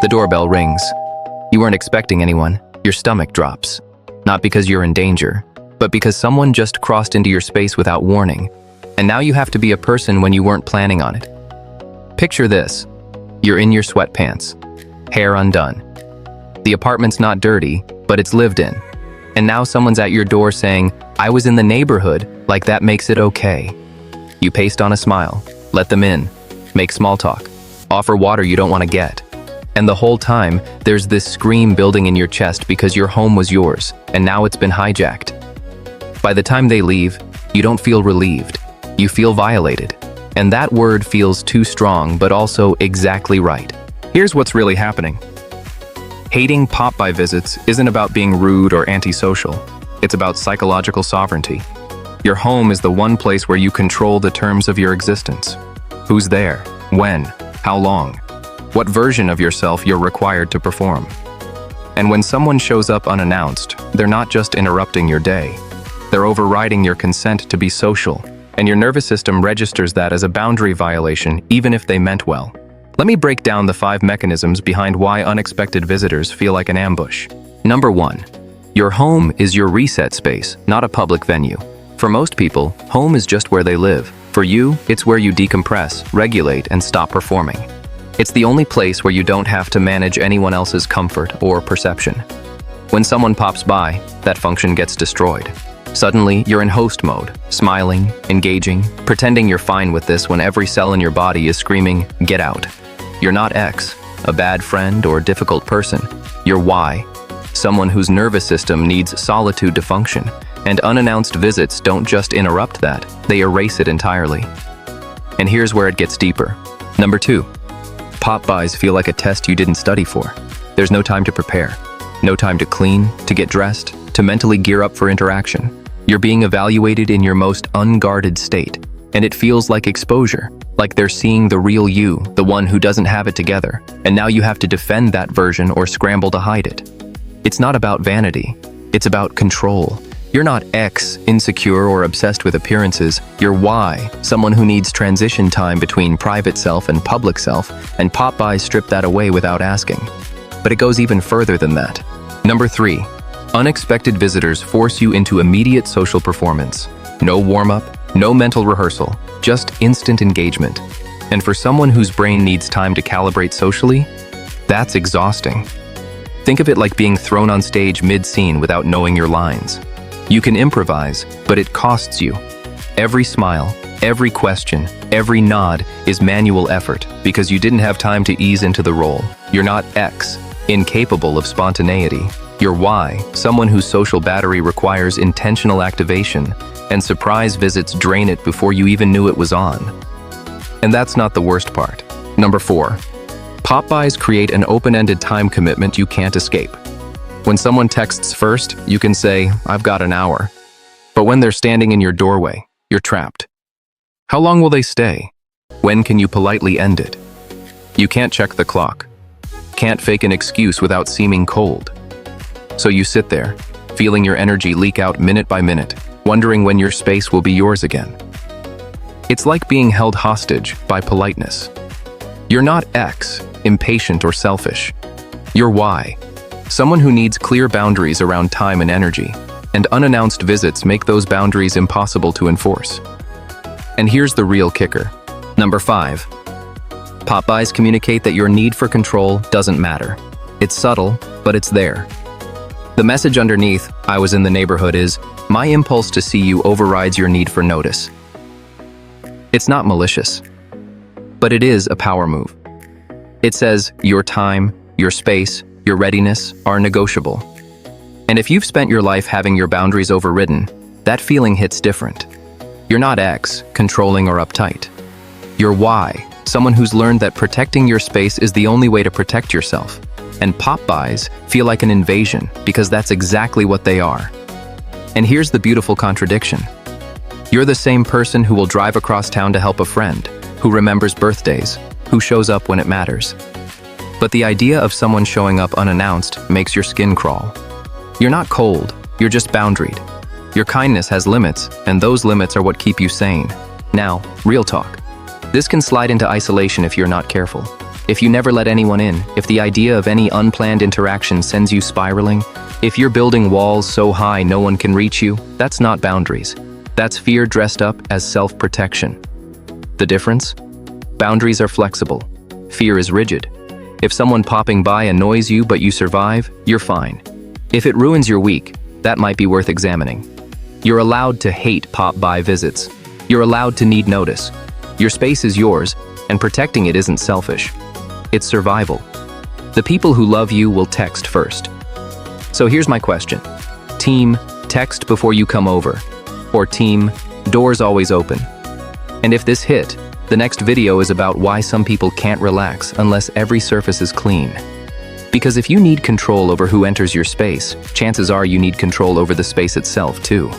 The doorbell rings. You weren't expecting anyone. Your stomach drops. Not because you're in danger, but because someone just crossed into your space without warning. And now you have to be a person when you weren't planning on it. Picture this. You're in your sweatpants, hair undone. The apartment's not dirty, but it's lived in. And now someone's at your door saying, "I was in the neighborhood," like that makes it okay. You paste on a smile, let them in, make small talk, offer water you don't want to get. And the whole time, there's this scream building in your chest because your home was yours, and now it's been hijacked. By the time they leave, you don't feel relieved. You feel violated. And that word feels too strong, but also exactly right. Here's what's really happening. Hating pop-by visits isn't about being rude or antisocial. It's about psychological sovereignty. Your home is the one place where you control the terms of your existence. Who's there? When? How long? What version of yourself you're required to perform? And when someone shows up unannounced, they're not just interrupting your day. They're overriding your consent to be social, and your nervous system registers that as a boundary violation even if they meant well. Let me break down the 5 mechanisms behind why unexpected visitors feel like an ambush. Number 1. Your home is your reset space, not a public venue. For most people, home is just where they live. For you, it's where you decompress, regulate, and stop performing. It's the only place where you don't have to manage anyone else's comfort or perception. When someone pops by, that function gets destroyed. Suddenly, you're in host mode, smiling, engaging, pretending you're fine with this when every cell in your body is screaming, "Get out." You're not X, a bad friend or difficult person. You're Y, someone whose nervous system needs solitude to function. And unannounced visits don't just interrupt that, they erase it entirely. And here's where it gets deeper. Number 2. Pop-bys feel like a test you didn't study for. There's no time to prepare. No time to clean, to get dressed, to mentally gear up for interaction. You're being evaluated in your most unguarded state. And it feels like exposure, like they're seeing the real you, the one who doesn't have it together. And now you have to defend that version or scramble to hide it. It's not about vanity. It's about control. You're not X, insecure or obsessed with appearances. You're Y, someone who needs transition time between private self and public self, and pop-bys strip that away without asking. But it goes even further than that. Number 3. Unexpected visitors force you into immediate social performance. No warm-up, no mental rehearsal, just instant engagement. And for someone whose brain needs time to calibrate socially, that's exhausting. Think of it like being thrown on stage mid-scene without knowing your lines. You can improvise, but it costs you. Every smile, every question, every nod is manual effort because you didn't have time to ease into the role. You're not X, incapable of spontaneity. You're Y, someone whose social battery requires intentional activation, and surprise visits drain it before you even knew it was on. And that's not the worst part. Number 4. Pop-bys create an open-ended time commitment you can't escape. When someone texts first, you can say, "I've got an hour." But when they're standing in your doorway, you're trapped. How long will they stay? When can you politely end it? You can't check the clock. Can't fake an excuse without seeming cold. So you sit there, feeling your energy leak out minute by minute, wondering when your space will be yours again. It's like being held hostage by politeness. You're not X, impatient or selfish. You're Y, someone who needs clear boundaries around time and energy, and unannounced visits make those boundaries impossible to enforce. And here's the real kicker. Number 5. Pop-bys communicate that your need for control doesn't matter. It's subtle, but it's there. The message underneath, "I was in the neighborhood," is, "My impulse to see you overrides your need for notice." It's not malicious, but it is a power move. It says your time, your space, your readiness are negotiable. And if you've spent your life having your boundaries overridden, that feeling hits different. You're not X, controlling or uptight. You're Y, someone who's learned that protecting your space is the only way to protect yourself. And pop-bys feel like an invasion because that's exactly what they are. And here's the beautiful contradiction. You're the same person who will drive across town to help a friend, who remembers birthdays, who shows up when it matters. But the idea of someone showing up unannounced makes your skin crawl. You're not cold, you're just boundaried. Your kindness has limits, and those limits are what keep you sane. Now, real talk. This can slide into isolation if you're not careful. If you never let anyone in, if the idea of any unplanned interaction sends you spiraling, if you're building walls so high no one can reach you, that's not boundaries. That's fear dressed up as self-protection. The difference? Boundaries are flexible. Fear is rigid. If someone popping by annoys you but you survive, you're fine. If it ruins your week, that might be worth examining. You're allowed to hate pop-by visits. You're allowed to need notice. Your space is yours, and protecting it isn't selfish. It's survival. The people who love you will text first. So here's my question. Team, text before you come over. Or team, doors always open. And if this hit, the next video is about why some people can't relax unless every surface is clean. Because if you need control over who enters your space, chances are you need control over the space itself too.